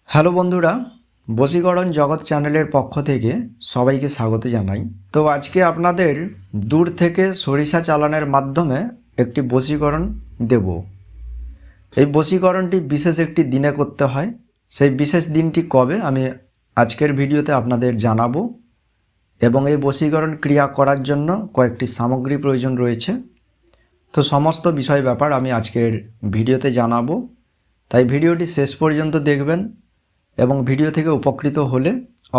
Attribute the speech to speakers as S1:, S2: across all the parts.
S1: Hello বন্ধুরা, বশীকরণ জগৎ চ্যানেলের পক্ষ থেকে সবাইকে স্বাগত জানাই। তো আজকে আপনাদের দূর থেকে সরিষা চালানের মাধ্যমে একটি বশীকরণ দেব। এই বশীকরণটি বিশেষ একটি দিনে করতে হয়। সেই বিশেষ দিনটি কবে আমি আজকের ভিডিওতে আপনাদের জানাবো, এবং এই বশীকরণ ক্রিয়া করার জন্য কয়েকটি সামগ্রী প্রয়োজন রয়েছে। তো সমস্ত বিষয় ব্যাপার আমি আজকের ভিডিওতে জানাবো, তাই ভিডিওটি শেষ পর্যন্ত দেখবেন এবং ভিডিও থেকে উপকৃত হলে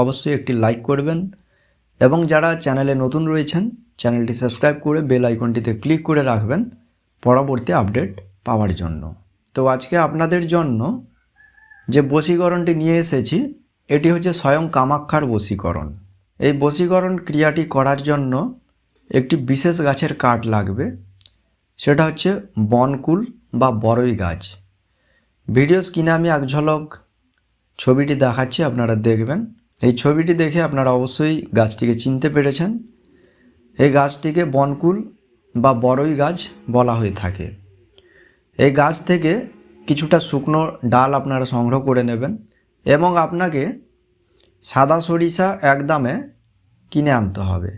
S1: অবশ্যই একটি লাইক করবেন, এবং যারা চ্যানেলে নতুন রয়েছেন চ্যানেলটি সাবস্ক্রাইব করে বেল আইকনটিতে ক্লিক করে রাখবেন পরবর্তী আপডেট পাওয়ার জন্য। তো আজকে আপনাদের জন্য যে বশীকরণটি নিয়ে এসেছি এটি হচ্ছে স্বয়ং কামাক্ষার বশীকরণ। এই বশীকরণ ক্রিয়াটি করার জন্য একটি বিশেষ গাছের কাঠ লাগবে, সেটা হচ্ছে বনকুল বা বড়ই গাছ। ভিডিও স্ক্রিনে আমি এক ঝলক ছবিটি দেখাচ্ছি, আপনারা দেখবেন। এই ছবিটি দেখে আপনারা অবশ্যই গাছটিকে চিনতে পেরেছেন। এই গাছটিকে বনকুল বা বড়ই গাছ বলা হয়ে থাকে। এই গাছ থেকে কিছুটা শুকনো ডাল আপনারা সংগ্রহ করে নেবেন, এবং আপনাকে সাদা সরিষা এক দামে কিনে আনতে হবে।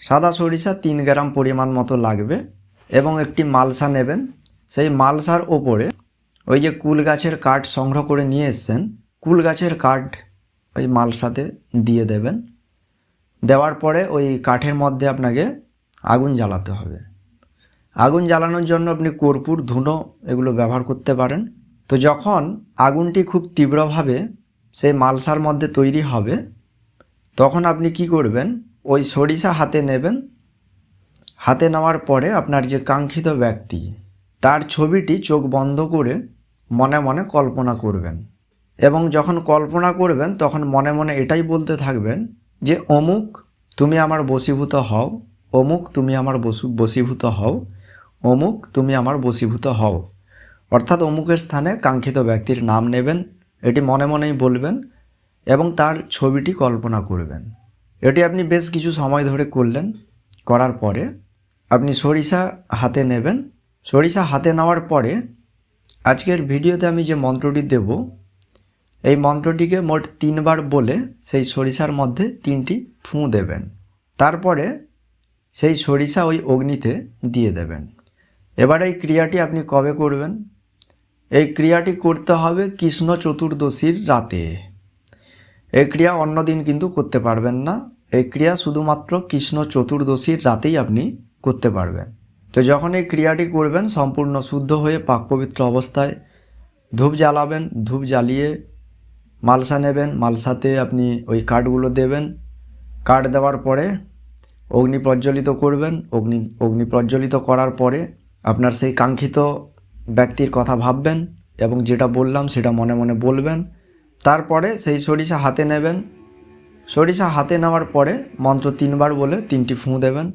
S1: সাদা সরিষা 3 গ্রাম পরিমাণ মতো লাগবে, এবং একটি মালসা নেবেন। সেই মালসার ওপরে ওই যে কুল গাছের কাঠ সংগ্রহ করে নিয়ে এসছেন, কুল গাছের কাঠ ওই মালসাতে দিয়ে দেবেন। দেওয়ার পরে ওই কাঠের মধ্যে আপনাকে আগুন জ্বালাতে হবে। আগুন জ্বালানোর জন্য আপনি কর্পূর, ধুনো এগুলো ব্যবহার করতে পারেন। তো যখন আগুনটি খুব তীব্রভাবে সেই মালসার মধ্যে তৈরি হবে, তখন আপনি কি করবেন, ওই সরিষা হাতে নেবেন। হাতে নেওয়ার পরে আপনার যে কাঙ্ক্ষিত ব্যক্তি তার ছবিটি চোখ বন্ধ করে মনে মনে কল্পনা করবেন, এবং যখন কল্পনা করবেন তখন মনে মনে এটাই বলতে থাকবেন যে অমুক তুমি আমার বশীভূত হও, অমুক তুমি আমার বশীভূত হও, অমুক তুমি আমার বশীভূত হও। অর্থাৎ অমুকের স্থানে কাঙ্ক্ষিত ব্যক্তির নাম নেবেন, এটি মনে মনেই বলবেন এবং তার ছবিটি কল্পনা করবেন। এটি আপনি বেশ কিছু সময় ধরে করলেন। করার পরে আপনি সরিষা হাতে নেবেন। সরিষা হাতে নেওয়ার পরে আজকের ভিডিওতে আমি যে মন্ত্রটি দেব, এই মন্ত্রটিকে মোট 3 বার বলে সেই সরিষার মধ্যে 3টি ফুঁ দেবেন। তারপরে সেই সরিষা ওই অগ্নিতে দিয়ে দেবেন। এবার এই ক্রিয়াটি আপনি কবে করবেন? এই ক্রিয়াটি করতে হবে কৃষ্ণ চতুর্দশীর রাতে। এই ক্রিয়া অন্য দিন কিন্তু করতে পারবেন না। এই ক্রিয়া শুধুমাত্র কৃষ্ণ চতুর্দশীর রাতেই আপনি করতে পারবেন। তো যখন এই ক্রিয়াটি করবেন সম্পূর্ণ শুদ্ধ হয়ে পাক পবিত্র অবস্থায় ধূপ জ্বালাবেন। ধূপ জ্বালিয়ে মালসা নেবেন, মালসাতে আপনি ওই কাঠগুলো দেবেন। কাঠ দেওয়ার পরে অগ্নি প্রজ্বলিত করবেন। অগ্নি প্রজ্বলিত করার পরে আপনার সেই কাঙ্ক্ষিত ব্যক্তির কথা ভাববেন, এবং যেটা বললাম সেটা মনে মনে বলবেন। তারপরে সেই সরিষা হাতে নেবেন। সরিষা হাতে নেওয়ার পরে মন্ত্র 3 বার বলে 3টি ফুঁ দেবেন।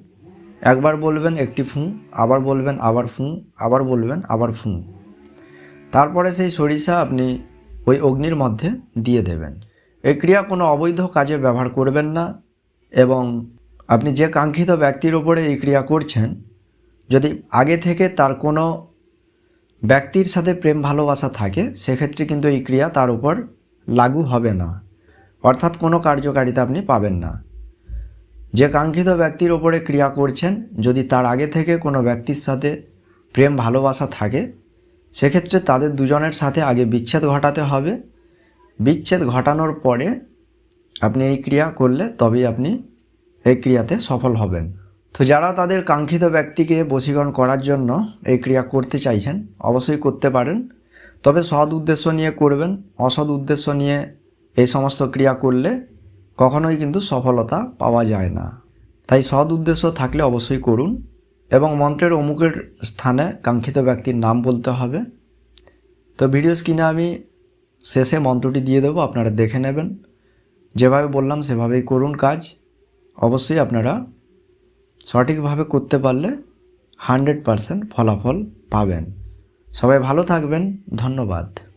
S1: একবার বলবেন একটি ফুঁ, আবার বলবেন আবার ফুঁ, আবার বলবেন আবার ফুঁ। তারপরে সেই সরিষা আপনি ওই অগ্নির মধ্যে দিয়ে দেবেন। এই ক্রিয়া কোনো অবৈধ কাজে ব্যবহার করবেন না, এবং আপনি যে কাঙ্ক্ষিত ব্যক্তির ওপরে এই ক্রিয়া করছেন, যদি আগে থেকে তার কোনো ব্যক্তির সাথে প্রেম ভালোবাসা থাকে সেক্ষেত্রে কিন্তু এই ক্রিয়া তার উপর লাগু হবে না, অর্থাৎ কোনো কার্যকারিতা আপনি পাবেন না। যে কাঙ্ক্ষিত ব্যক্তির ওপরে ক্রিয়া করছেন, যদি তার আগে থেকে কোনো ব্যক্তির সাথে প্রেম ভালোবাসা থাকে সেক্ষেত্রে তাদের দুজনের সাথে আগে বিচ্ছেদ ঘটাতে হবে। বিচ্ছেদ ঘটানোর পরে আপনি এই ক্রিয়া করলে তবেই আপনি এই ক্রিয়াতে সফল হবেন। তো যারা তাদের কাঙ্ক্ষিত ব্যক্তিকে বশীকরণ করার জন্য এই ক্রিয়া করতে চাইছেন অবশ্যই করতে পারেন, তবে সৎ উদ্দেশ্য নিয়ে করবেন। অসৎ উদ্দেশ্য নিয়ে এই সমস্ত ক্রিয়া করলে কখনোই কিন্তু সফলতা পাওয়া যায় না। তাই সৎ উদ্দেশ্য থাকলে অবশ্যই করুন, এবং মন্ত্রের অমুকের স্থানে কাঙ্ক্ষিত ব্যক্তির নাম বলতে হবে। তো ভিডিও স্ক্রিনে আমি শেষে মন্ত্রটি দিয়ে দেবো, আপনারা দেখে নেবেন। যেভাবে বললাম সেভাবেই করুন কাজ। অবশ্যই আপনারা সঠিকভাবে করতে পারলে 100% ফলাফল পাবেন। সবাই ভালো থাকবেন। ধন্যবাদ।